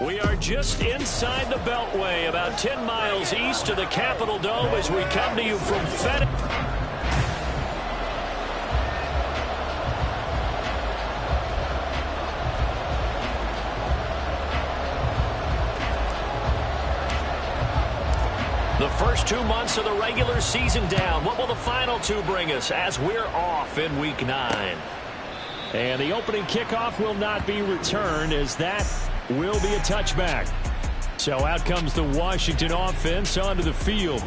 We are just inside the Beltway, about 10 miles east of the Capitol Dome as we come to you from FedEx. The first 2 months of the regular season down. What will the final two bring us as we're off in Week 9? And the opening kickoff will not be returned, as that will be a touchback. So out comes the Washington offense onto the field.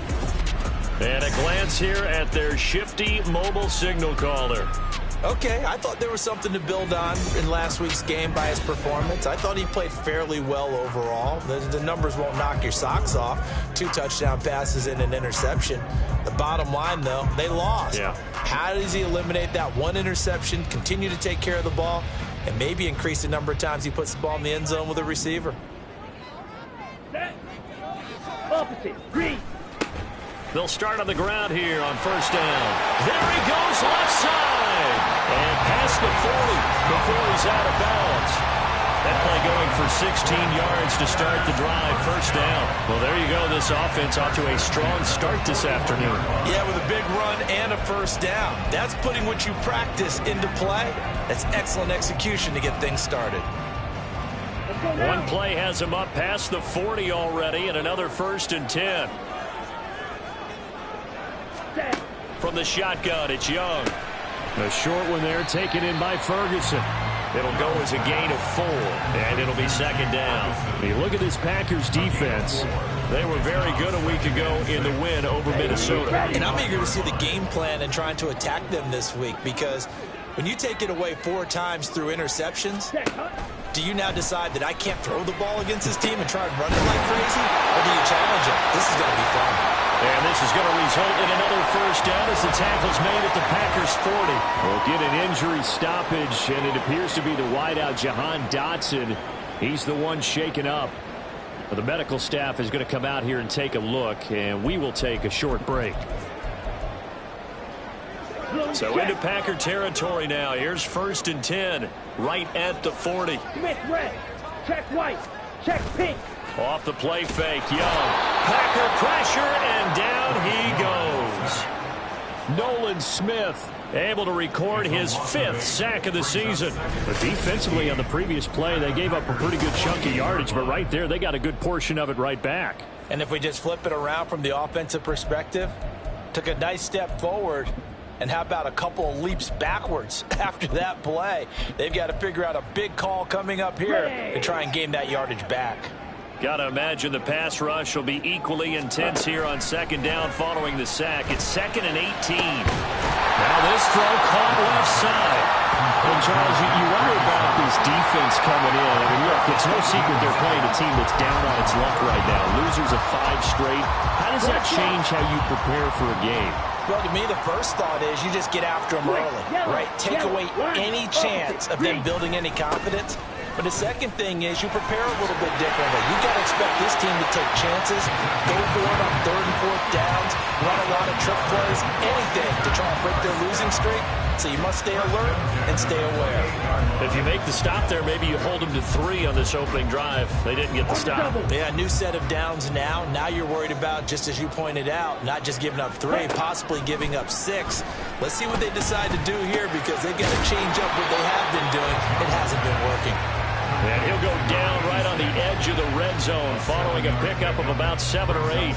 And a glance here at their shifty mobile signal caller. Okay, I thought there was something to build on in last week's game by his performance. I thought he played fairly well overall. The numbers won't knock your socks off. 2 touchdown passes and an interception. The bottom line, though, they lost. Yeah. How does he eliminate that one interception, continue to take care of the ball, and maybe increase the number of times he puts the ball in the end zone with a receiver? Opposite, green. They'll start on the ground here on first down. There he goes, left side. And past the 40 before he's out of bounds. That play going for 16 yards to start the drive, first down. Well, there you go. This offense off to a strong start this afternoon. Yeah, with a big run and a first down. That's putting what you practice into play. That's excellent execution to get things started. One play has him up past the 40 already, and another 1st and 10. From the shotgun, it's Young. A short one there, taken in by Ferguson. It'll go as a gain of 4, and it'll be second down. You look at this Packers defense. They were very good a week ago in the win over Minnesota. And I'm eager to see the game plan and trying to attack them this week, because when you take it away 4 times through interceptions, do you now decide that I can't throw the ball against this team and try and run it like crazy? Or do you challenge it? This is going to be fun. And this is going to result in another first down as the tackle's made at the Packers 40. We'll get an injury stoppage, and it appears to be the wideout, Jahan Dotson. He's the one shaken up. The medical staff is going to come out here and take a look, and we will take a short break. So into Packer territory now. Here's 1st and 10, right at the 40. Smith red. Check white. Check pink. Off the play fake, Young. Packer pressure, and down he goes. Nolan Smith able to record his 5th sack of the season. But defensively on the previous play, they gave up a pretty good chunk of yardage, but right there, they got a good portion of it right back. And if we just flip it around from the offensive perspective, took a nice step forward, and how about a couple of leaps backwards after that play? They've got to figure out a big call coming up here to try and gain that yardage back. Got to imagine the pass rush will be equally intense here on second down following the sack. It's 2nd and 18. Now this throw caught left side. And Charles, you wonder about this defense coming in. I mean, look, it's no secret they're playing a team that's down on its luck right now. Losers of 5 straight. How does that change how you prepare for a game? Well, to me, the first thought is you just get after them early, right? Take away any chance of them building any confidence. But the second thing is you prepare a little bit differently. You got to expect this team to take chances, go for it on 3rd and 4th downs, run a lot of trick plays, anything to try and break their losing streak. So you must stay alert and stay aware. If you make the stop there, maybe you hold them to 3 on this opening drive. They didn't get the stop. Yeah, new set of downs now. Now you're worried about, just as you pointed out, not just giving up 3, possibly giving up 6. Let's see what they decide to do here, because they've got to change up what they have been doing. It hasn't been working. And he'll go down right on the edge of the red zone following a pickup of about 7 or 8.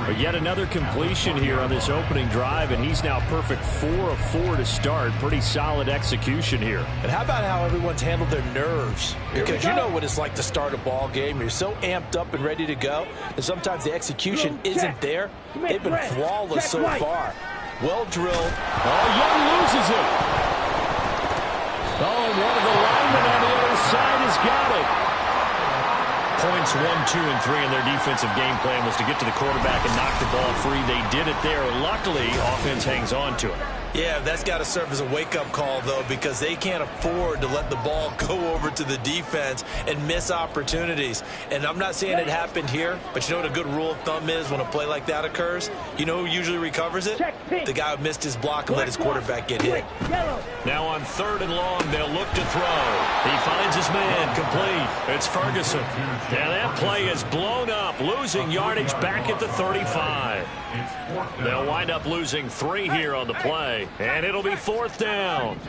But yet another completion here on this opening drive, and he's now perfect 4 of 4 to start. Pretty solid execution here. And how about how everyone's handled their nerves? Because you know what it's like to start a ball game. You're so amped up and ready to go, and sometimes the execution isn't there. They've been flawless so far. Well drilled. Oh, Young loses it. Oh, and one of the linemen on the other side has got it. Points 1, 2, and 3 in their defensive game plan was to get to the quarterback and knock the ball free. They did it there. Luckily, offense hangs on to it. Yeah, that's got to serve as a wake-up call, though, because they can't afford to let the ball go over to the defense and miss opportunities. And I'm not saying it happened here, but you know what a good rule of thumb is when a play like that occurs? You know who usually recovers it? The guy who missed his block and let his quarterback get hit. Now on 3rd and long, they'll look to throw. He finds his man, complete. It's Ferguson. Now that play is blown up, losing yardage back at the 35. They'll wind up losing 3 here on the play, and it'll be 4th down.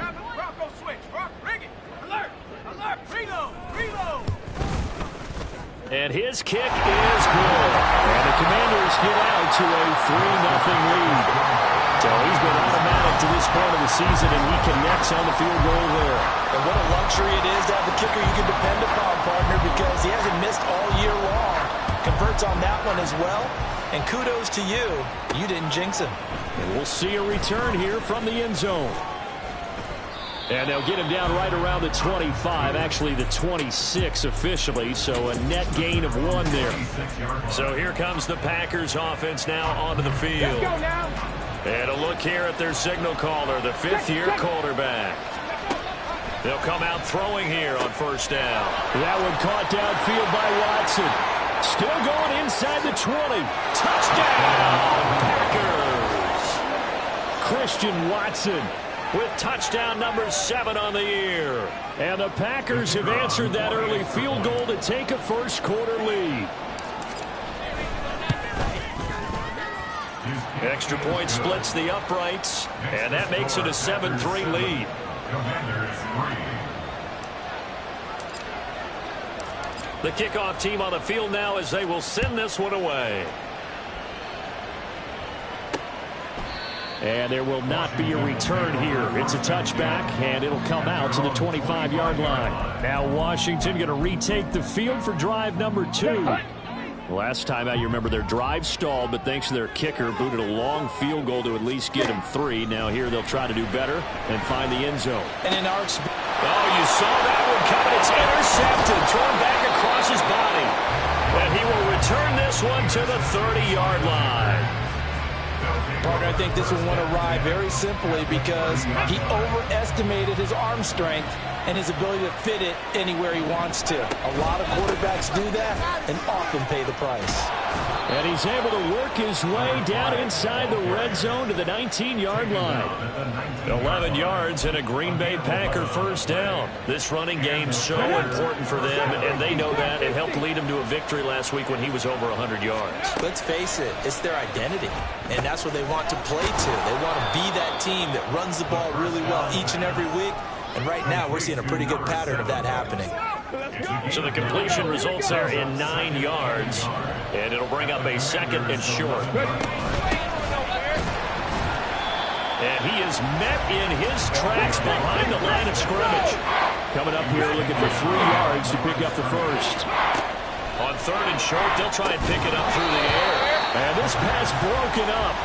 And his kick is good. And the Commanders get out to a 3-0 lead. So he's been automatic to this point of the season, and he connects on the field goal there. And what a luxury it is to have a kicker you can depend upon, partner, because he hasn't missed all year long. Converts on that one as well. And kudos to you. You didn't jinx him. And we'll see a return here from the end zone. And they'll get him down right around the 25, actually the 26 officially, so a net gain of 1 there. So here comes the Packers offense now onto the field. And a look here at their signal caller, the 5th-year quarterback. They'll come out throwing here on 1st down. That one caught downfield by Watson. Still going inside the 20. Touchdown, Packers! Christian Watson with touchdown number 7 on the year. And the Packers have answered that early field goal to take a first-quarter lead. Extra point splits the uprights, and that makes it a 7-3 lead. The kickoff team on the field now as they will send this one away. And there will not be a return here. It's a touchback, and it'll come out to the 25-yard line. Now Washington going to retake the field for drive number 2. Last time out, you remember their drive stalled, but thanks to their kicker, booted a long field goal to at least get them 3. Now here they'll try to do better and find the end zone. And in our you saw that one coming. It's intercepted, thrown back across his body. And he will return this one to the 30-yard line. Partner, I think this one went awry very simply because he overestimated his arm strength and his ability to fit it anywhere he wants to. A lot of quarterbacks do that and often pay the price. And he's able to work his way down inside the red zone to the 19-yard line. 11 yards and a Green Bay Packer first down. This running game's so important for them, and they know that. It helped lead them to a victory last week when he was over 100 yards. Let's face it, it's their identity, and that's what they want to play to. They want to be that team that runs the ball really well each and every week, and right now we're seeing a pretty good pattern of that happening. So the completion results there in 9 yards, and it'll bring up a 2nd and short. And he is met in his tracks behind the line of scrimmage. Coming up here looking for 3 yards to pick up the first. On 3rd and short, they'll try and pick it up through the air. And this pass broken up.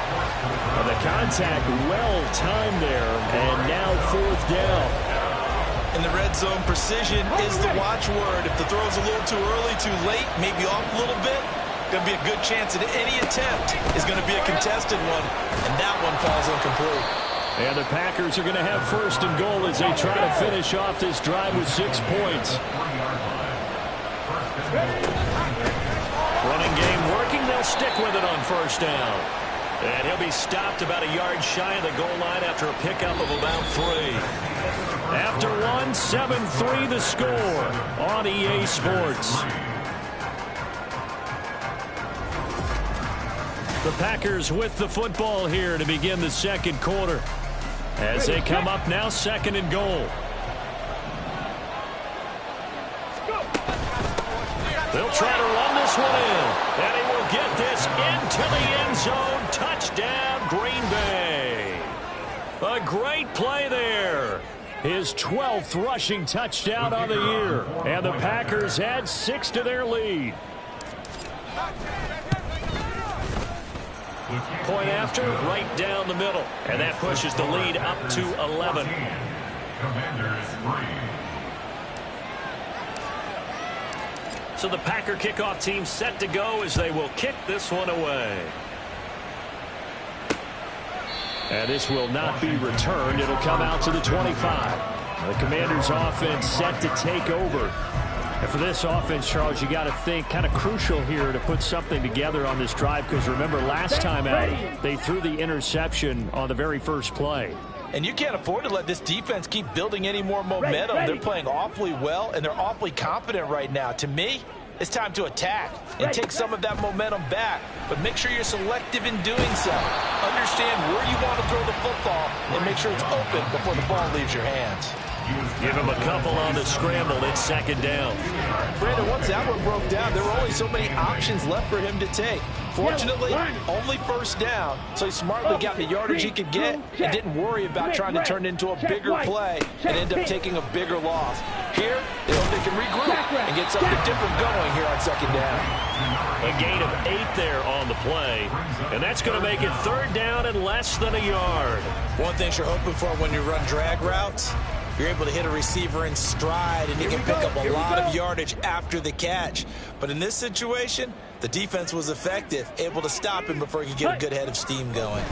And the contact well timed there, and now 4th down. In the red zone, precision is the watchword. If the throw's a little too early, too late, maybe off a little bit, going to be a good chance that any attempt is going to be a contested one, and that one falls incomplete. And the Packers are going to have 1st and goal as they try to finish off this drive with 6 points. Running game working. They'll stick with it on 1st down. And he'll be stopped about a yard shy of the goal line after a pickup of about 3. After 1, 7-3 the score on EA Sports. The Packers with the football here to begin the 2nd quarter. As they come up now, 2nd and goal. They'll try to run this one in. And he will get this into the end zone. Touchdown, Green Bay. A great play there. His 12th rushing touchdown on the year. And the Packers add 6 to their lead. Point after, right down the middle. And that pushes the lead up to 11. So the Packer kickoff team set to go as they will kick this one away. And this will not be returned. It'll come out to the 25. The Commanders' offense set to take over. And for this offense, Charles, you got to think kind of crucial here to put something together on this drive, because remember last time out they threw the interception on the very first play. And you can't afford to let this defense keep building any more momentum. They're playing awfully well, and they're awfully confident right now. To me, it's time to attack and take some of that momentum back, but make sure you're selective in doing so. Understand where you want to throw the football and make sure it's open before the ball leaves your hands. Give him a couple on the scramble. It's second down. Brandon, once that one broke down, there were only so many options left for him to take. Fortunately, only first down, so he smartly got the yardage he could get and didn't worry about trying to turn it into a bigger play and end up taking a bigger loss. Here, they hope they can regroup and get something different going here on second down. A gain of 8 there on the play, and that's going to make it third down and less than a yard. One thing you're hoping for when you run drag routes, you're able to hit a receiver in stride, and you can pick up a lot of yardage after the catch. But in this situation, the defense was effective, able to stop him before he could get a good head of steam going.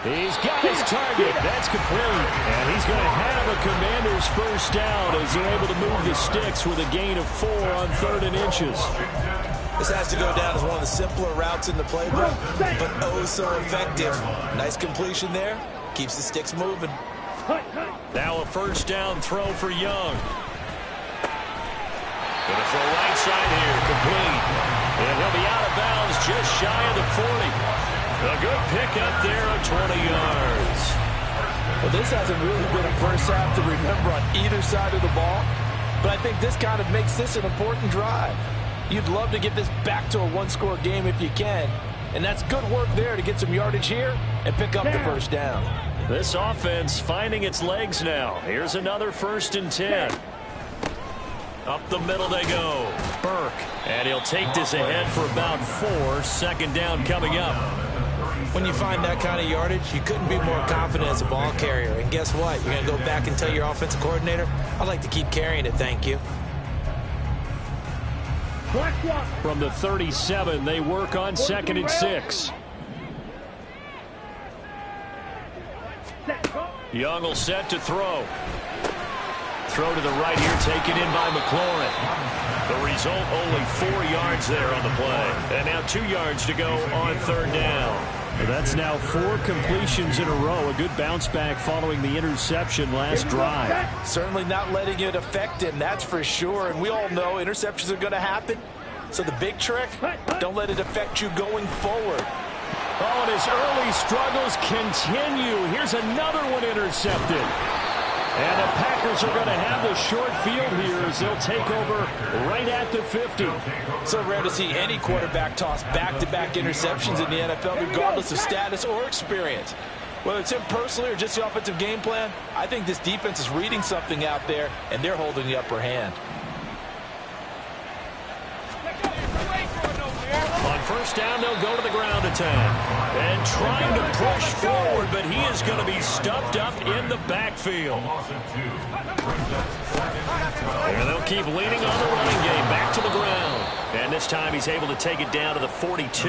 He's got his target. That's complete. And he's going to have a Commander's first down as they're able to move the sticks with a gain of 4 on 3rd and inches. This has to go down as one of the simpler routes in the playbook, but oh so effective. Nice completion there. Keeps the sticks moving. Now a first down throw for Young. Going to throw right side here, complete. And he'll be out of bounds just shy of the 40. A good pickup there of 20 yards. Well, this hasn't really been a first half to remember on either side of the ball, but I think this kind of makes this an important drive. You'd love to get this back to a one-score game if you can, and that's good work there to get some yardage here and pick up the first down. This offense finding its legs now. Here's another 1st and 10. Up the middle they go. Burke. And he'll take this ahead for about 4. Second down coming up. When you find that kind of yardage, you couldn't be more confident as a ball carrier. And guess what? You're going to go back and tell your offensive coordinator, I'd like to keep carrying it, thank you. From the 37, they work on 2nd and 6. Young will set to throw. Throw to the right here, taken in by McLaurin. The result, only 4 yards there on the play. And now 2 yards to go on 3rd down. That's now 4 completions in a row. A good bounce back following the interception last drive. Certainly not letting it affect him, that's for sure. And we all know interceptions are going to happen. So the big trick, don't let it affect you going forward. Oh, and his early struggles continue. Here's another one intercepted. And the Packers are going to have the short field here as they'll take over right at the 50. So rare to see any quarterback toss back-to-back interceptions in the NFL, regardless of status or experience. Whether it's him personally or just the offensive game plan, I think this defense is reading something out there, and they're holding the upper hand. On first down, they'll go to the ground attack. And trying to push forward, but he is going to be stuffed up in the backfield. And they'll keep leaning on the running game. Back to the ground. And this time he's able to take it down to the 42.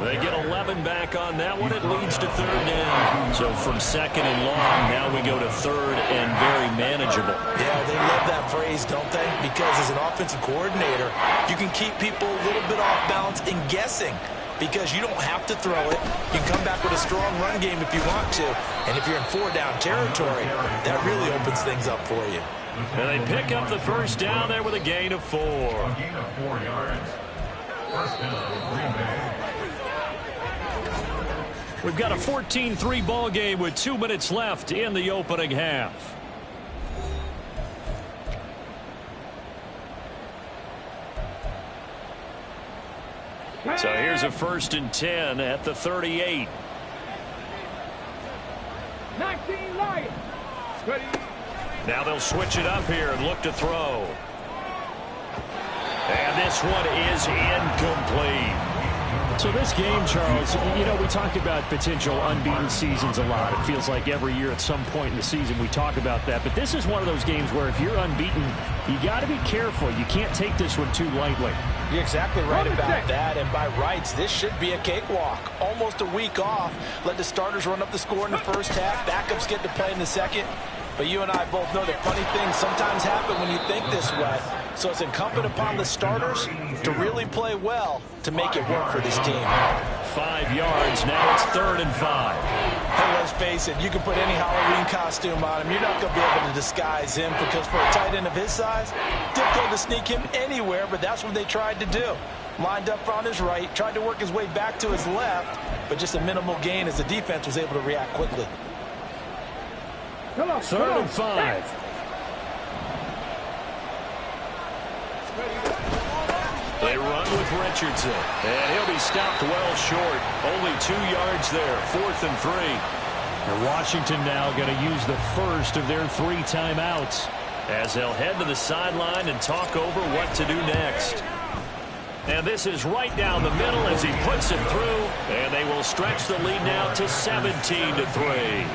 They get 11 back on that one. It leads to 3rd down. So from 2nd and long, now we go to 3rd and very manageable. Yeah, they love that phrase, don't they? Because as an offensive coordinator, you can keep people a little bit off balance and guessing because you don't have to throw it. You can come back with a strong run game if you want to. And if you're in 4-down territory, that really opens things up for you. And they pick up the first down there with a gain of 4. A gain of 4 yards. First down, Green Bay. We've got a 14-3 ball game with 2 minutes left in the opening half. So here's a 1st and 10 at the 38. 19 Lions. Ready. Now they'll switch it up here and look to throw. And this one is incomplete. So this game, Charles, you know, we talk about potential unbeaten seasons a lot. It feels like every year at some point in the season we talk about that. But this is one of those games where if you're unbeaten, you got to be careful. You can't take this one too lightly. You're exactly right about that. And by rights, this should be a cakewalk. Almost a week off. Let the starters run up the score in the first half. Backups get to play in the second. But you and I both know that funny things sometimes happen when you think this way. So it's incumbent upon the starters to really play well to make it work for this team. 5 yards. Now it's 3rd and 5. Hey, let's face it, you can put any Halloween costume on him. You're not going to be able to disguise him because for a tight end of his size, difficult to sneak him anywhere, but that's what they tried to do. Lined up on his right, tried to work his way back to his left, but just a minimal gain as the defense was able to react quickly. 3rd and 5. They run with Richardson, and he'll be stopped well short. Only 2 yards there, 4th and 3. And Washington now going to use the first of their 3 timeouts as they'll head to the sideline and talk over what to do next. And this is right down the middle as he puts it through, and they will stretch the lead now to 17-3.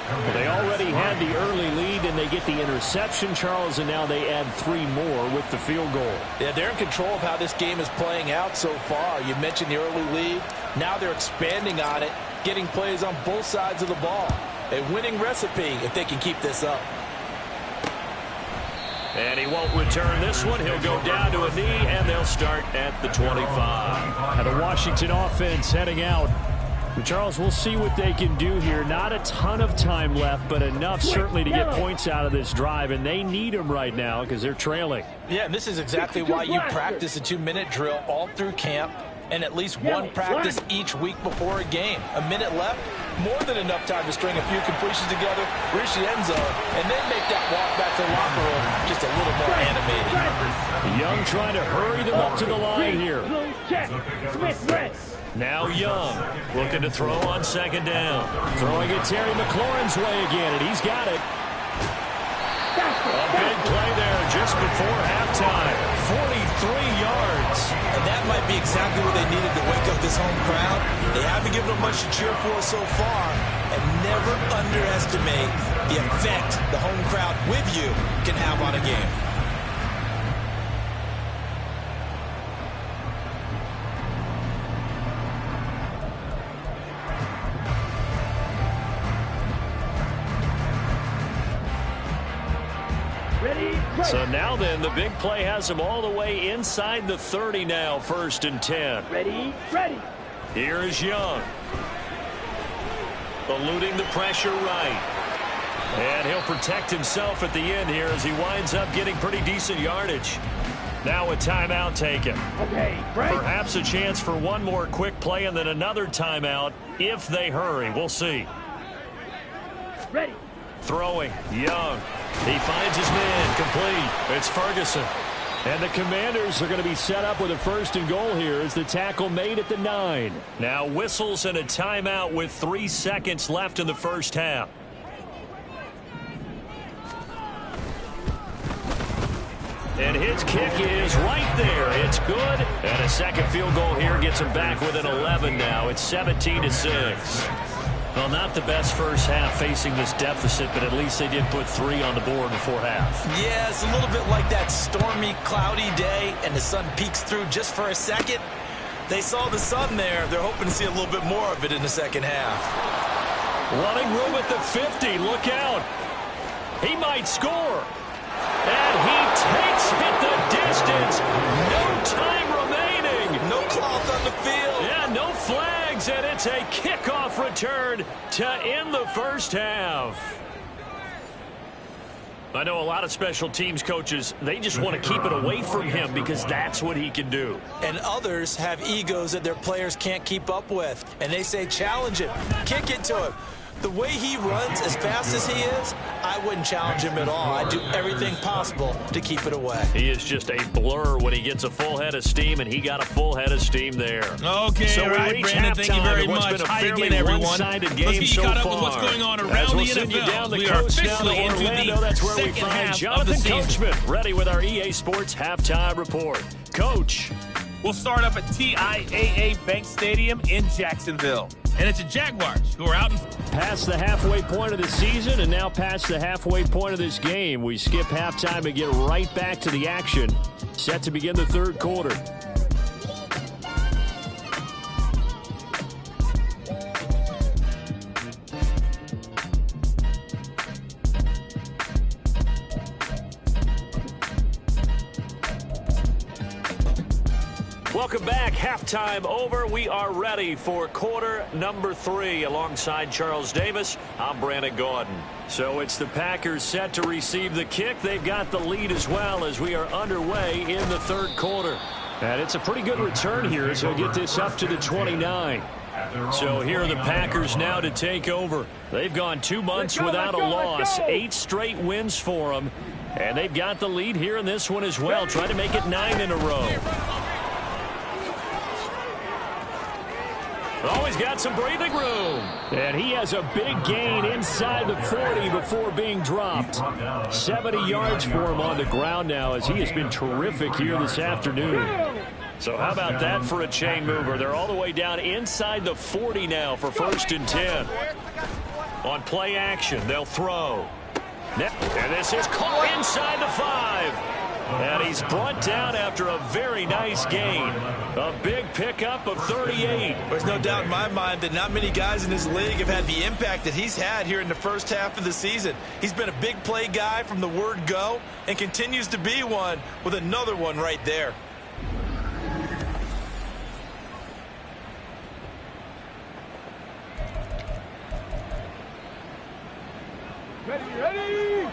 Well, they already had the early lead, and they get the interception, Charles, and now they add 3 more with the field goal. Yeah, they're in control of how this game is playing out so far. You mentioned the early lead. Now they're expanding on it, getting plays on both sides of the ball. A winning recipe if they can keep this up. And he won't return this one. He'll go down to a knee, and they'll start at the 25. And the Washington offense heading out. Charles, we'll see what they can do here. Not a ton of time left, but enough certainly to get points out of this drive, and they need them right now because they're trailing. Yeah, and this is exactly why you practice a 2-minute drill all through camp and at least one practice each week before a game. A minute left, more than enough time to string a few completions together, reach the end zone, and then make that walk back to the locker room just a little more animated. Young trying to hurry them up to the line here. Now Young looking to throw on 2nd down. Throwing it Terry McLaurin's way again, and he's got it. A big play there just before halftime. 43 yards. And that might be exactly what they needed to wake up this home crowd. They haven't given them much to cheer for so far. And never underestimate the effect the home crowd with you can have on a game. So now then, the big play has them all the way inside the 30 now, 1st and 10. Ready. Here is Young. Eluding the pressure right. And he'll protect himself at the end here as he winds up getting pretty decent yardage. Now a timeout taken. Okay, break. Perhaps a chance for one more quick play and then another timeout if they hurry. We'll see. Ready. Throwing, Young. He finds his man, complete. It's Ferguson. And the Commanders are going to be set up with a 1st and goal here as the tackle made at the 9. Now whistles and a timeout with 3 seconds left in the first half. And his kick is right there. It's good. And a second field goal here gets him back within 11 now. It's 17-6. Well, not the best first half facing this deficit, but at least they did put 3 on the board before half. Yeah, it's a little bit like that stormy, cloudy day, and the sun peeks through just for a second. They saw the sun there. They're hoping to see a little bit more of it in the second half. Running room at the 50. Look out. He might score. And he takes it the distance. No time remaining. No cloth on the field. Yeah, no flags, and it's a kickoff return to end the first half. I know a lot of special teams coaches, they just want to keep it away from him because that's what he can do. And others have egos that their players can't keep up with. And they say, challenge him, kick it to him. The way he runs as fast as he is, I wouldn't challenge him at all. I'd do everything possible to keep it away. He is just a blur when he gets a full head of steam, and he got a full head of steam there. Okay, so all right, Brandon, thank you very much. Hi again, everyone. Let's get you caught up with what's going on around the NFL. We are officially into the second half of the season. Jonathan Coachman, ready with our EA Sports Halftime Report. Coach. will start up at TIAA Bank Stadium in Jacksonville. And it's the Jaguars who are out in... Past the halfway point of the season and now past the halfway point of this game. We skip halftime and get right back to the action. Set to begin the third quarter. Welcome back. Halftime over. We are ready for quarter number 3. Alongside Charles Davis, I'm Brandon Gaudin. So it's the Packers set to receive the kick. They've got the lead as well as we are underway in the third quarter. And it's a pretty good return here as we'll get this up to the 29. So here are the Packers now to take over. They've gone 2 months without a loss. 8 straight wins for them. And they've got the lead here in this one as well. Trying to make it 9 in a row. Oh, he's got some breathing room. And he has a big gain inside the 40 before being dropped. 70 yards for him on the ground now as he has been terrific here this afternoon. So how about that for a chain mover? They're all the way down inside the 40 now for 1st and 10. On play action, they'll throw. And this is caught inside the 5. And he's brought down after a very nice gain. A big pickup of 38. There's no doubt in my mind that not many guys in this league have had the impact that he's had here in the first half of the season. He's been a big play guy from the word go and continues to be one with another one right there. Ready!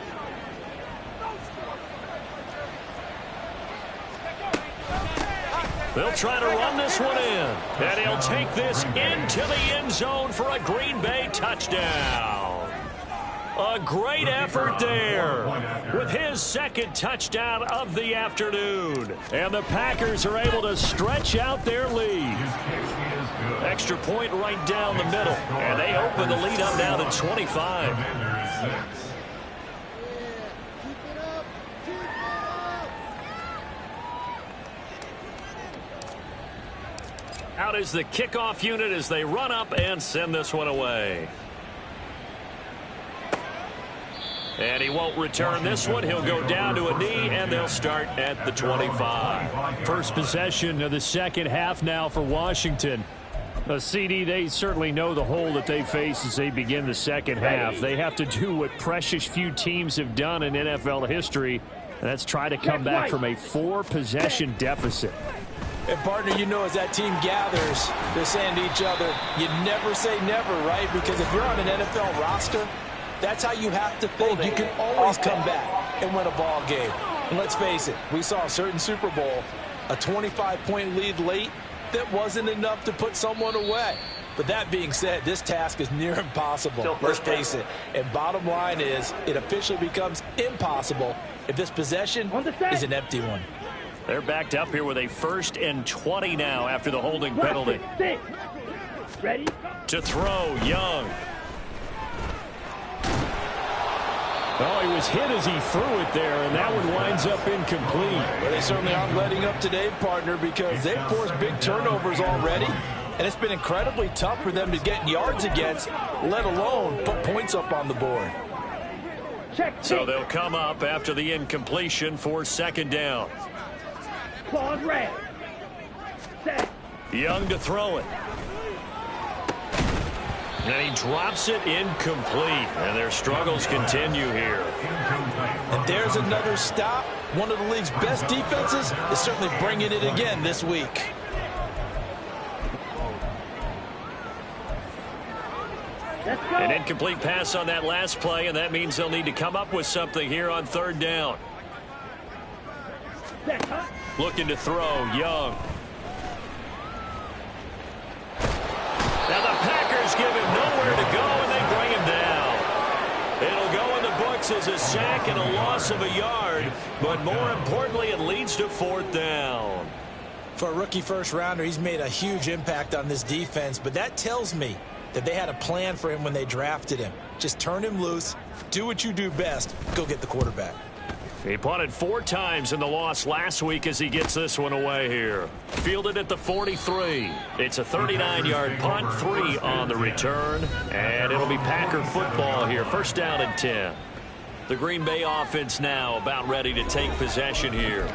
They'll try to run this one in. And he'll take this into the end zone for a Green Bay touchdown. A great effort there with his 2nd touchdown of the afternoon. And the Packers are able to stretch out their lead. Extra point right down the middle. And they open the lead up now to 25. Out is the kickoff unit as they run up and send this one away. And he won't return this one. He'll go down to a knee, and they'll start at the 25. First possession of the second half now for Washington. CD, they certainly know the hole that they face as they begin the second half. They have to do what precious few teams have done in NFL history, and that's try to come back from a 4-possession deficit. And, partner, you know, as that team gathers, they're saying to each other, you never say never, right? Because if you're on an NFL roster, that's how you have to think. You can always come back and win a ball game. And let's face it, we saw a certain Super Bowl, a 25-point lead late that wasn't enough to put someone away. But that being said, this task is near impossible. Let's face it. And bottom line is, it officially becomes impossible if this possession is an empty one. They're backed up here with a 1st and 20 now after the holding penalty. Ready? To throw, Young. Oh, he was hit as he threw it there, and that one winds up incomplete. Well, they certainly aren't letting up today, partner, because they've forced big turnovers already, and it's been incredibly tough for them to get yards against, let alone put points up on the board. So they'll come up after the incompletion for 2nd down. Claws red. Set. Young to throw it. And he drops it incomplete. And their struggles continue here. And there's another stop. One of the league's best defenses is certainly bringing it again this week. An incomplete pass on that last play, and that means they'll need to come up with something here on 3rd down. Looking to throw, Young. Now the Packers give him nowhere to go, and they bring him down. It'll go in the books as a sack and a loss of a yard, but more importantly, it leads to 4th down. For a rookie first-rounder, he's made a huge impact on this defense, but that tells me that they had a plan for him when they drafted him. Just turn him loose, do what you do best, go get the quarterback. He punted 4 times in the loss last week as he gets this one away here. Fielded at the 43. It's a 39-yard punt, 3 on the return. And it'll be Packer football here. First down and 10. The Green Bay offense now about ready to take possession here.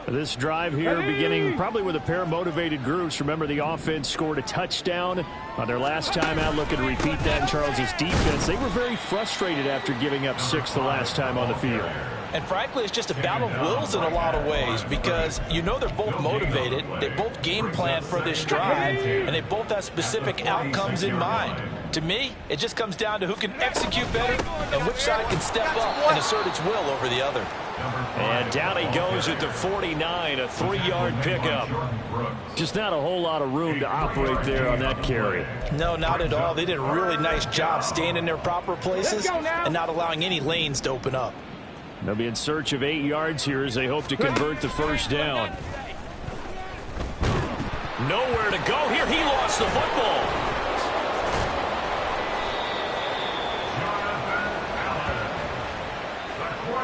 This drive here beginning probably with a pair of motivated groups. Remember, the offense scored a touchdown on their last time out. Looking to repeat that in Charles' defense. They were very frustrated after giving up 6 the last time on the field. And frankly, it's just a battle of wills in a lot of ways because you know they're both motivated. They both game plan for this drive, and they both have specific outcomes in mind. To me, it just comes down to who can execute better and which side can step up and assert its will over the other. And down he goes at the 49, a 3-yard pickup. Just not a whole lot of room to operate there on that carry. No, not at all. They did a really nice job staying in their proper places and not allowing any lanes to open up. They'll be in search of 8 yards here as they hope to convert the first down. Nowhere to go here. He lost the football.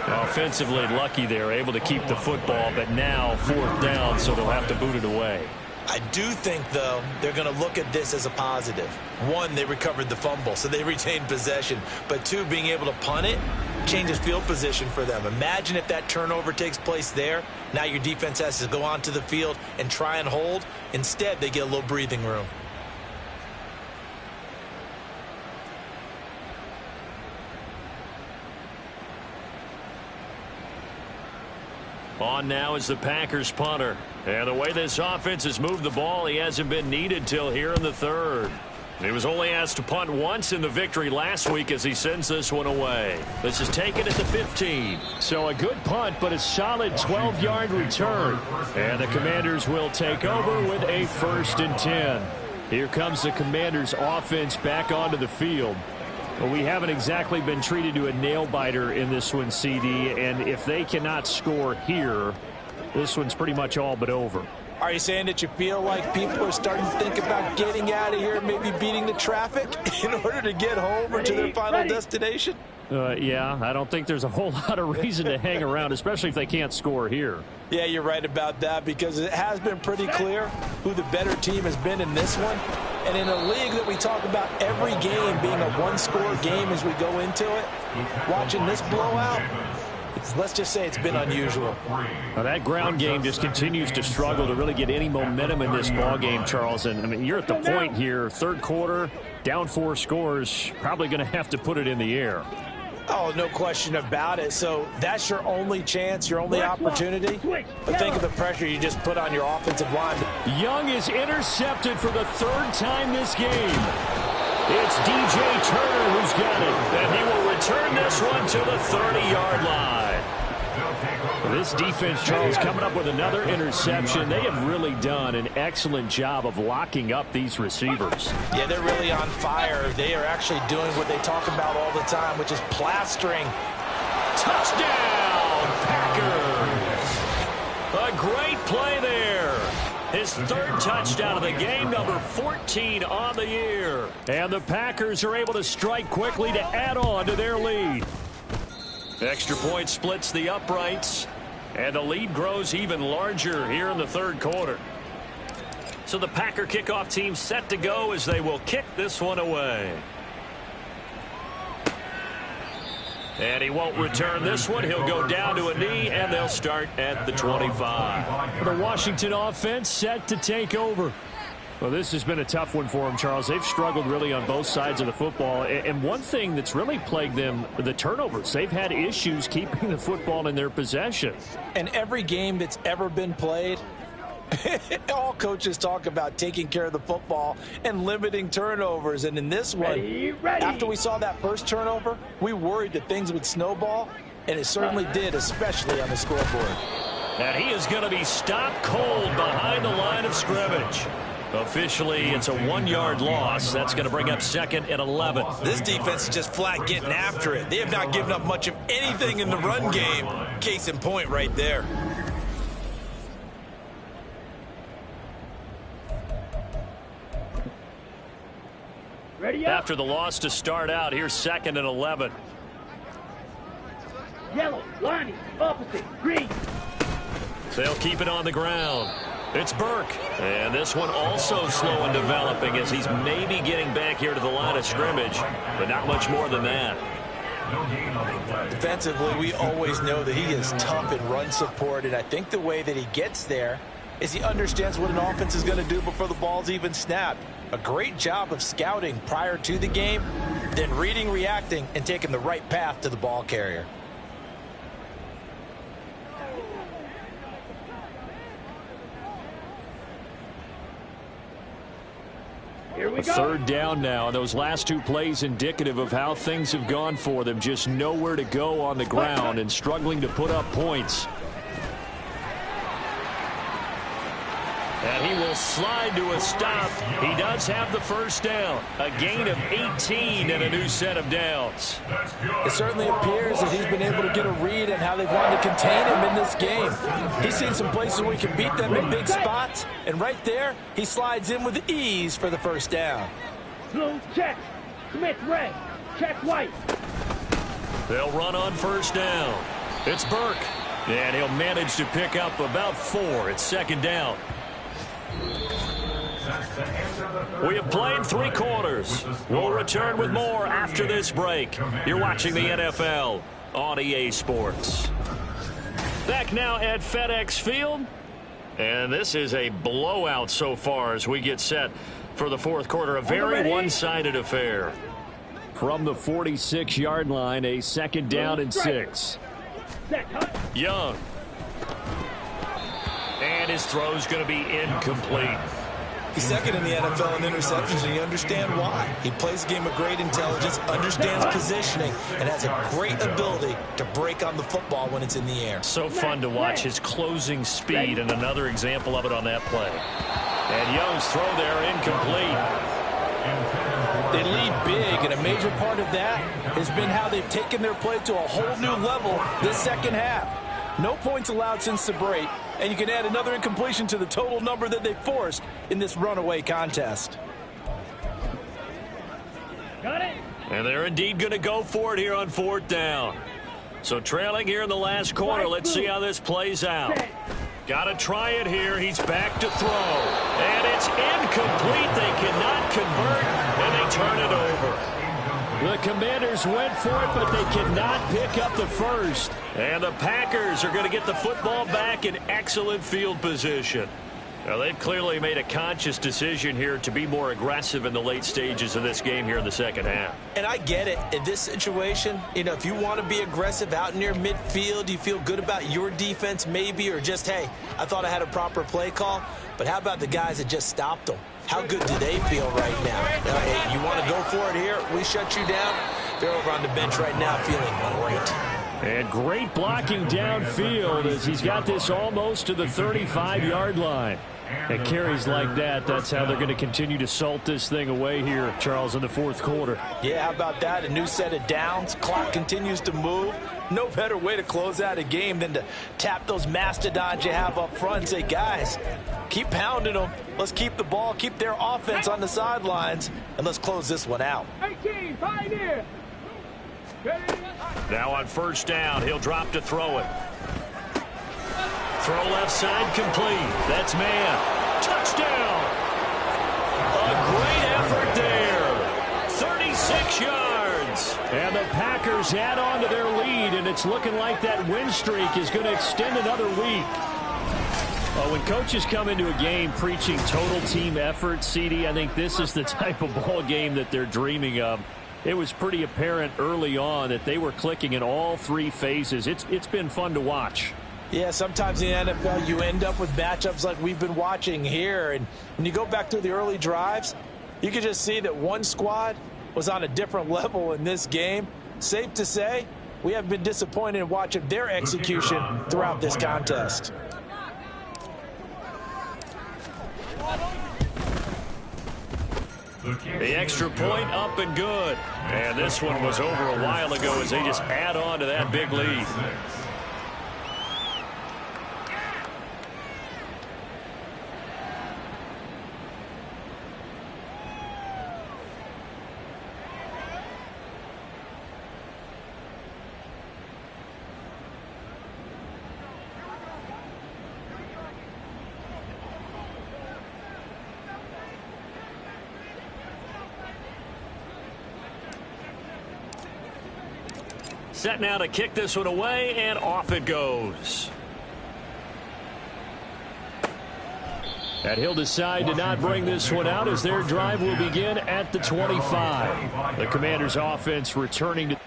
Offensively lucky they're able to keep the football, but now 4th down, so they'll have to boot it away. I do think, though, they're going to look at this as a positive. 1, they recovered the fumble, so they retained possession. But 2, being able to punt it changes field position for them. Imagine if that turnover takes place there. Now your defense has to go onto the field and try and hold. Instead, they get a little breathing room. On now is the Packers punter. And the way this offense has moved the ball, he hasn't been needed till here in the 3rd. He was only asked to punt once in the victory last week as he sends this one away. This is taken at the 15. So a good punt, but a solid 12-yard return. And the Commanders will take over with a 1st and 10. Here comes the Commanders' offense back onto the field. Well, we haven't exactly been treated to a nail-biter in this one, CD, and if they cannot score here, this one's pretty much all but over. Are you saying that you feel like people are starting to think about getting out of here, maybe beating the traffic in order to get home or to their final destination? Yeah, I don't think there's a whole lot of reason to hang around, especially if they can't score here. Yeah, you're right about that because it has been pretty clear who the better team has been in this one. And in a league that we talk about every game being a one-score game as we go into it, watching this blowout, let's just say it's been unusual. Now that ground game just continues to struggle to really get any momentum in this ball game, Charles. And I mean, you're at the point here, 3rd quarter, down 4 scores, probably going to have to put it in the air. Oh, no question about it. So that's your only chance, your only opportunity. But think of the pressure you just put on your offensive line. Young is intercepted for the 3rd time this game. It's DJ Turner who's got it. And he will return this one to the 30-yard line. This defense, Charles, coming up with another interception. They have really done an excellent job of locking up these receivers. Yeah, they're really on fire. They are actually doing what they talk about all the time, which is plastering. Touchdown, Packers! A great play there. His 3rd touchdown of the game, number 14 on the year. And the Packers are able to strike quickly to add on to their lead. Extra point splits the uprights, and the lead grows even larger here in the 3rd quarter. So the Packer kickoff team set to go as they will kick this one away. And he won't return this one. He'll go down to a knee, and they'll start at the 25. The Washington offense set to take over. Well, this has been a tough one for them, Charles. They've struggled really on both sides of the football. And one thing that's really plagued them, the turnovers. They've had issues keeping the football in their possession. And every game that's ever been played, all coaches talk about taking care of the football and limiting turnovers. And in this one, after we saw that first turnover, we worried that things would snowball, and it certainly did, especially on the scoreboard. And he is going to be stopped cold behind the line of scrimmage. Officially, it's a 1-yard loss. That's going to bring up 2nd and 11. This defense is just flat getting after it. They have not given up much of anything in the run game. Case in point right there. After the loss to start out, here's 2nd and 11. Yellow, lining, opposite, green. They'll keep it on the ground. It's Burke. And this one also slow in developing as he's maybe getting back here to the line of scrimmage, but not much more than that. Defensively, we always know that he is tough in run support, and I think the way that he gets there is he understands what an offense is going to do before the ball's even snapped. A great job of scouting prior to the game, then reading, reacting, and taking the right path to the ball carrier. Here we A go. third down now. Those last two plays indicative of how things have gone for them. Just nowhere to go on the ground and struggling to put up points. And he will slide to a stop. He does have the first down. A gain of 18 and a new set of downs. It certainly appears that he's been able to get a read on how they've wanted to contain him in this game. He's seen some places where he can beat them in big spots, and right there, he slides in with ease for the first down. Blue, check. Smith, red. Check, white. They'll run on first down. It's Burke. And he'll manage to pick up about 4. It's second down. We have played 3 quarters. We'll return with more after this break. You're watching the NFL on EA Sports. Back now at FedEx Field. And this is a blowout so far as we get set for the fourth quarter. A very one-sided affair. From the 46-yard line, a second down and 6. Young. And his throw's going to be incomplete. He's second in the NFL in interceptions, and you understand why. He plays a game of great intelligence, understands positioning, and has a great ability to break on the football when it's in the air. So fun to watch his closing speed, and another example of it on that play. And Young's throw there incomplete. They lead big, and a major part of that has been how they've taken their play to a whole new level this second half. No points allowed since the break, and you can add another incompletion to the total number that they forced in this runaway contest. Got it. And they're indeed going to go for it here on fourth down. So trailing here in the last quarter, let's see how this plays out. Got to try it here. He's back to throw. And it's incomplete. They cannot convert, and they turn it over. The Commanders went for it, but they cannot pick up the first. And the Packers are going to get the football back in excellent field position. Now, they've clearly made a conscious decision here to be more aggressive in the late stages of this game here in the second half. And I get it. In this situation, you know, if you want to be aggressive out near midfield, you feel good about your defense maybe, or just, hey, I thought I had a proper play call. But how about the guys that just stopped them? How good do they feel right now? Hey, you want to go for it here? We shut you down. They're over on the bench right now feeling great. And great blocking downfield as he's got this almost to the 35-yard line. And carries like that, that's how they're going to continue to salt this thing away here, Charles, in the fourth quarter. Yeah, how about that? A new set of downs. Clock continues to move. No better way to close out a game than to tap those mastodons you have up front and say, guys, keep pounding them. Let's keep the ball, keep their offense on the sidelines, and let's close this one out. 18, pioneer. Now on first down, he'll drop to throw it. Throw left side complete. That's man. Touchdown. A great effort there. 36 yards. And the Packers add on to their lead, and it's looking like that win streak is going to extend another week. Well, when coaches come into a game preaching total team effort, CD, I think this is the type of ball game that they're dreaming of. It was pretty apparent early on that they were clicking in all 3 phases. It's been fun to watch. Yeah, sometimes in the NFL you end up with matchups like we've been watching here. And when you go back through the early drives, you can just see that one squad was on a different level in this game. Safe to say, we have been disappointed in watching their execution throughout this contest. The extra point up and good. And this one was over a while ago as they just add on to that big lead. set now to kick this one away, and off it goes. And he'll decide to not bring this one out as their drive will begin at the 25. The Commanders' offense returning to...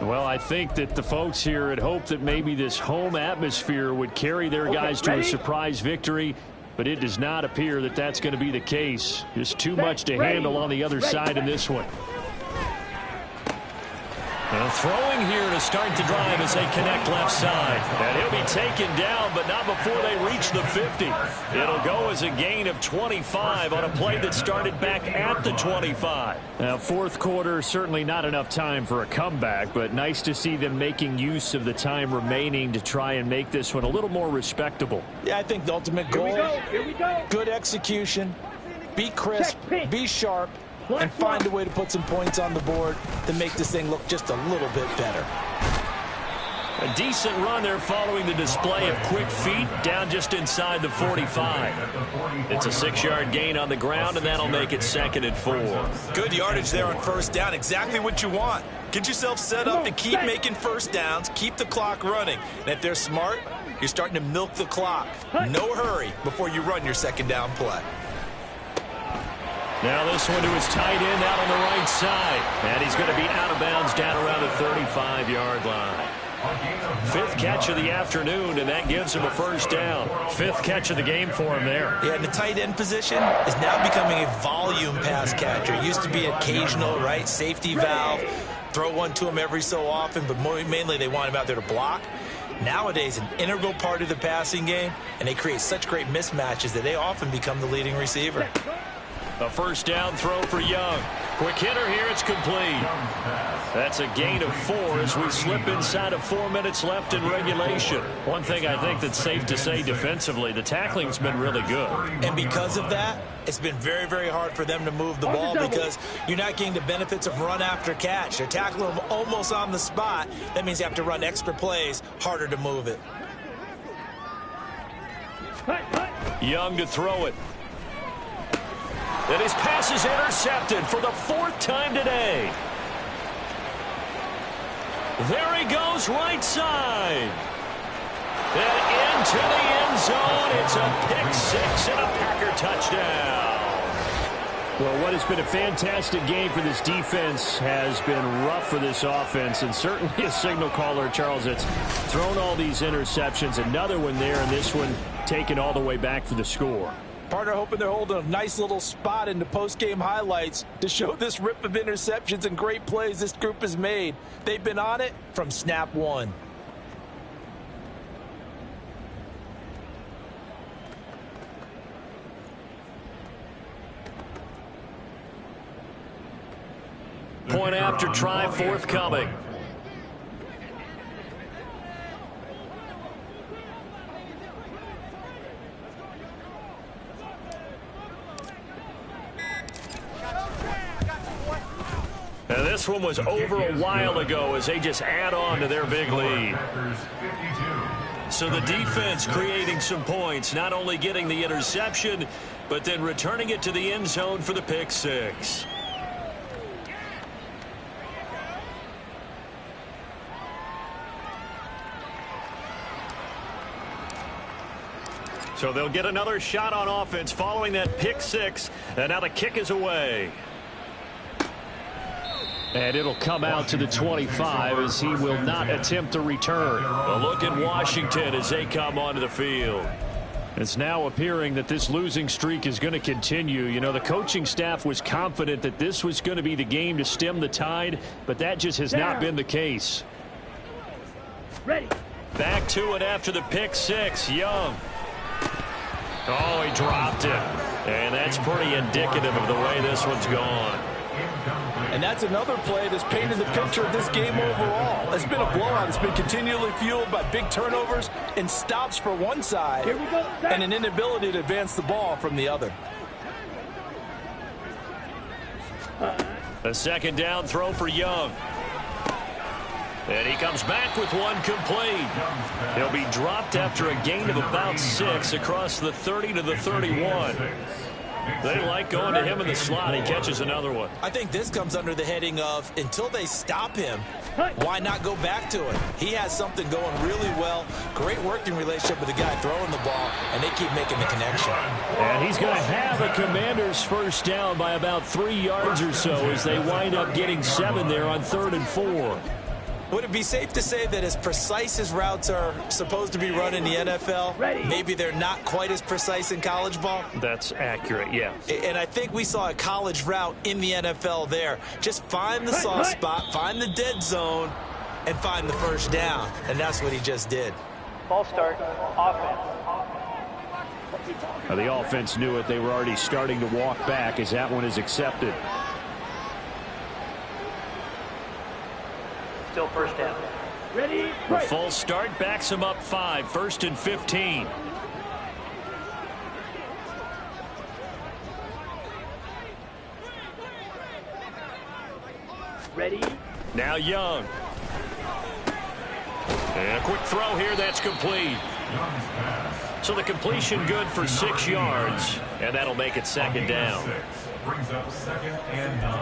Well, I think that the folks here had hoped that maybe this home atmosphere would carry their guys to a surprise victory, but it does not appear that that's going to be the case. Just too much to handle on the other side in this one. And throwing here to start the drive as they connect left side. And he'll be taken down, but not before they reach the 50. It'll go as a gain of 25 on a play that started back at the 25. Now, fourth quarter, certainly not enough time for a comeback, but nice to see them making use of the time remaining to try and make this one a little more respectable. Yeah, I think the ultimate goal, Here we go. good execution, be crisp, be sharp, and find a way to put some points on the board to make this thing look just a little bit better. A decent run there following the display of quick feet down just inside the 45. It's a 6-yard gain on the ground, and that'll make it 2nd and 4. Good yardage there on first down. Exactly what you want. Get yourself set up to keep making first downs, keep the clock running. And if they're smart, you're starting to milk the clock. No hurry before you run your second down play. Now this one to his tight end out on the right side. And he's going to be out of bounds down around the 35-yard line. 5th catch of the afternoon, and that gives him a first down. 5th catch of the game for him there. Yeah, and the tight end position is now becoming a volume pass catcher. It used to be occasional, right, safety valve. Throw one to him every so often, but mainly they want him out there to block. Nowadays, an integral part of the passing game, and they create such great mismatches that they often become the leading receiver. A first down throw for Young. Quick hitter here, it's complete. That's a gain of 4 as we slip inside of 4 minutes left in regulation. One thing I think that's safe to say defensively, the tackling's been really good. And because of that, it's been very, very hard for them to move the ball because you're not getting the benefits of run after catch. They're tackling them almost on the spot. That means you have to run extra plays, harder to move it. Young to throw it. And his pass is intercepted for the 4th time today. There he goes, right side. And into the end zone. It's a pick 6 and a Packer touchdown. Well, what has been a fantastic game for this defense has been rough for this offense, and certainly a signal caller, Charles, that's thrown all these interceptions. Another one there, and this one taken all the way back for the score. Partner hoping they're holding a nice little spot in the post-game highlights to show this rip of interceptions and great plays this group has made. They've been on it from snap 1. Point after try forthcoming. And this one was over a while ago as they just add on to their big lead. So the defense creating some points, not only getting the interception, but then returning it to the end zone for the pick 6. So they'll get another shot on offense following that pick 6, and now the kick is away. And it'll come out to the 25 as he will not attempt to return. A look at Washington as they come onto the field. It's now appearing that this losing streak is going to continue. You know, the coaching staff was confident that this was going to be the game to stem the tide, but that just has not been the case. Ready. Back to it after the pick 6. Young. Oh, he dropped it. And that's pretty indicative of the way this one's gone. And that's another play that's painted the picture of this game overall. It's been a blowout. It's been continually fueled by big turnovers and stops for one side and an inability to advance the ball from the other. A second down throw for Young. And he comes back with one complete. He'll be dropped after a gain of about 6 across the 30 to the 31. They like going to him in the slot. He catches another one. I think this comes under the heading of until they stop him, why not go back to it? He has something going really well. Great working relationship with the guy throwing the ball, and they keep making the connection. And he's going to have a Commanders first down by about 3 yards or so as they wind up getting 7 there on 3rd and 4. Would it be safe to say that as precise as routes are supposed to be run in the NFL, maybe they're not quite as precise in college ball? That's accurate, yeah. And I think we saw a college route in the NFL there. Just find the soft spot, find the dead zone, and find the first down. And that's what he just did. Ball start, offense. Now the offense knew it. They were already starting to walk back as that one is accepted. Still first down. Ready? The full start backs him up 5, 1st and 15. Ready? Now Young. And a quick throw here that's complete. So the completion good for 6 yards, and that'll make it second down. Brings up 2nd and 9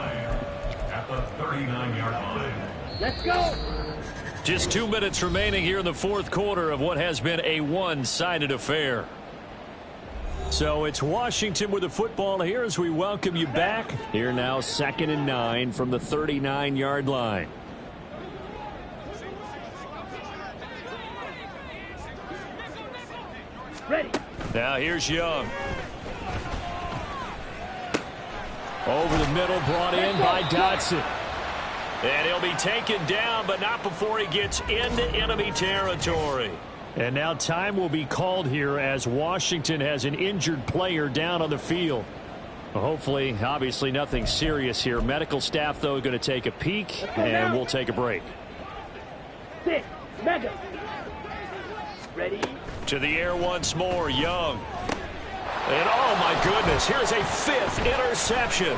at the 39-yard line. Let's go. Just 2 minutes remaining here in the 4th quarter of what has been a one-sided affair. So it's Washington with the football here as we welcome you back. Here now 2nd and 9 from the 39-yard line. Ready. Now here's Young. Over the middle, brought in by Dotson. And he'll be taken down, but not before he gets into enemy territory. And now time will be called here as Washington has an injured player down on the field. Hopefully, obviously nothing serious here. Medical staff, though, going to take a peek, and we'll take a break. 6, mega. Ready? To the air once more, Young. And oh my goodness, here's a 5th interception.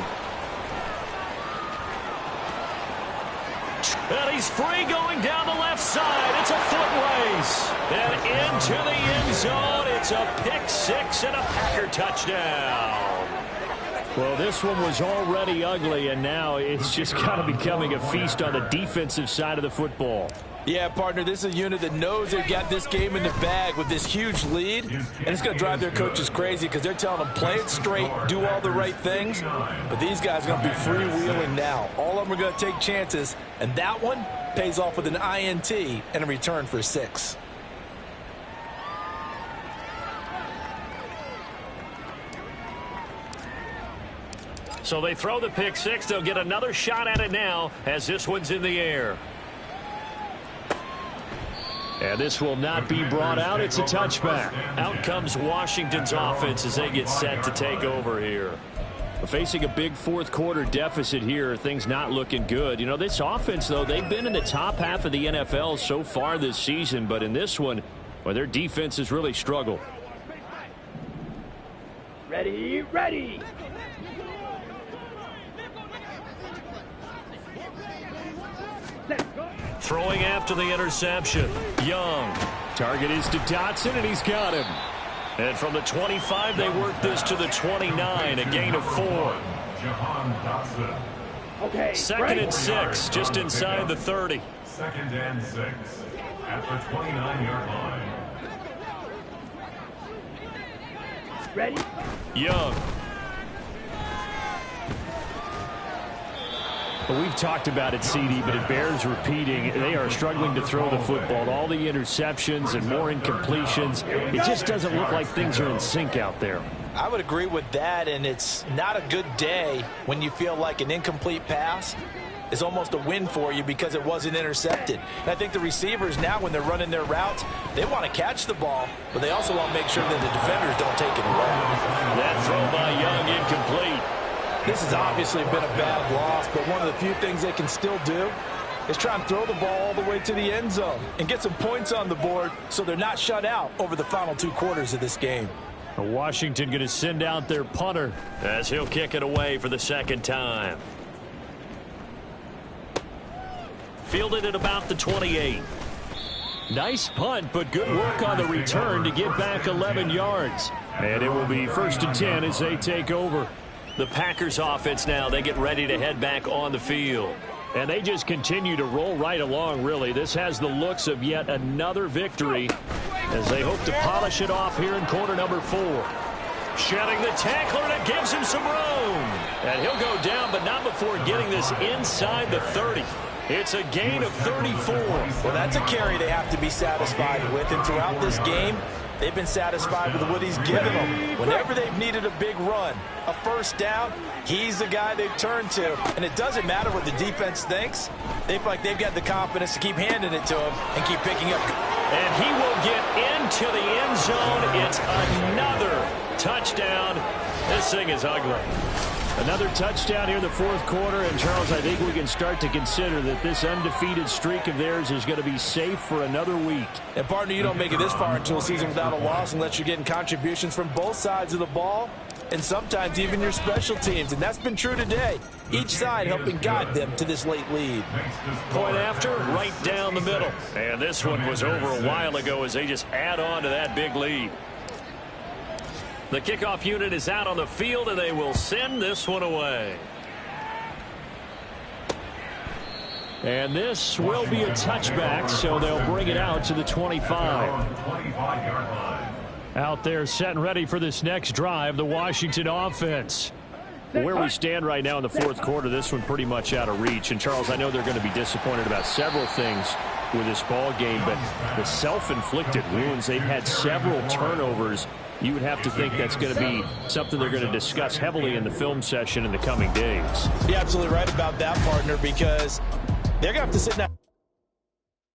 And he's free going down the left side. It's a foot race. And into the end zone. It's a pick 6 and a Packer touchdown. Well, this one was already ugly, and now it's just kind of becoming a feast on the defensive side of the football. Yeah, partner, this is a unit that knows they've got this game in the bag with this huge lead, and it's going to drive their coaches crazy because they're telling them play it straight, do all the right things, but these guys are going to be freewheeling now. All of them are going to take chances, and that one pays off with an INT and a return for 6. So they throw the pick 6. They'll get another shot at it now as this one's in the air. And this will not be brought out. It's a touchback. Out comes Washington's offense as they get set to take over here. Facing a big 4th quarter deficit here, things not looking good. You know, this offense, though, they've been in the top half of the NFL so far this season, but in this one, well, their defense has really struggled. Ready, ready. Throwing after the interception. Young. Target is to Dotson, and he's got him. And from the 25, they work this to the 29, a gain of 4. Okay. 2nd and 6, just inside the 30. 2nd and 6 at the 29-yard line. Ready? Young. Well, we've talked about it, CD, but it bears repeating. They are struggling to throw the football. All the interceptions and more incompletions. It just doesn't look like things are in sync out there. I would agree with that, and it's not a good day when you feel like an incomplete pass is almost a win for you because it wasn't intercepted. And I think the receivers now, when they're running their routes, they want to catch the ball, but they also want to make sure that the defenders don't take it away. That throw by Young incomplete. This has obviously been a bad loss, but one of the few things they can still do is try and throw the ball all the way to the end zone and get some points on the board so they're not shut out over the final 2 quarters of this game. Washington going to send out their punter as he'll kick it away for the second time. Fielded at about the 28. Nice punt, but good work on the return to get back 11 yards. And it will be 1st and 10 as they take over. The Packers offense now, they get ready to head back on the field. And they just continue to roll right along, really. This has the looks of yet another victory as they hope to polish it off here in quarter number 4. Shedding the tackler, and it gives him some room. And he'll go down, but not before getting this inside the 30. It's a gain of 34. Well, that's a carry they have to be satisfied with. And throughout this game, they've been satisfied with what he's given them. Whenever they've needed a big run, a first down, he's the guy they've turned to. And it doesn't matter what the defense thinks. They feel like they've got the confidence to keep handing it to him and keep picking up. And he will get into the end zone. It's another touchdown. This thing is ugly. Another touchdown here in the 4th quarter. And, Charles, I think we can start to consider that this undefeated streak of theirs is going to be safe for another week. And, partner, you don't make it this far into a season without a loss unless you're getting contributions from both sides of the ball and sometimes even your special teams. And that's been true today. Each side helping guide them to this late lead. Point after, right down the middle. And this one was over a while ago as they just add on to that big lead. The kickoff unit is out on the field, and they will send this one away. And this will be a touchback, so they'll bring it out to the 25. Out there set and ready for this next drive, the Washington offense. Where we stand right now in the 4th quarter, this one pretty much out of reach. And, Charles, I know they're going to be disappointed about several things with this ball game, but the self-inflicted wounds, they've had several turnovers. You would have to think that's going to be something they're going to discuss heavily in the film session in the coming days. You're absolutely right about that, partner, because they're going to have to sit down.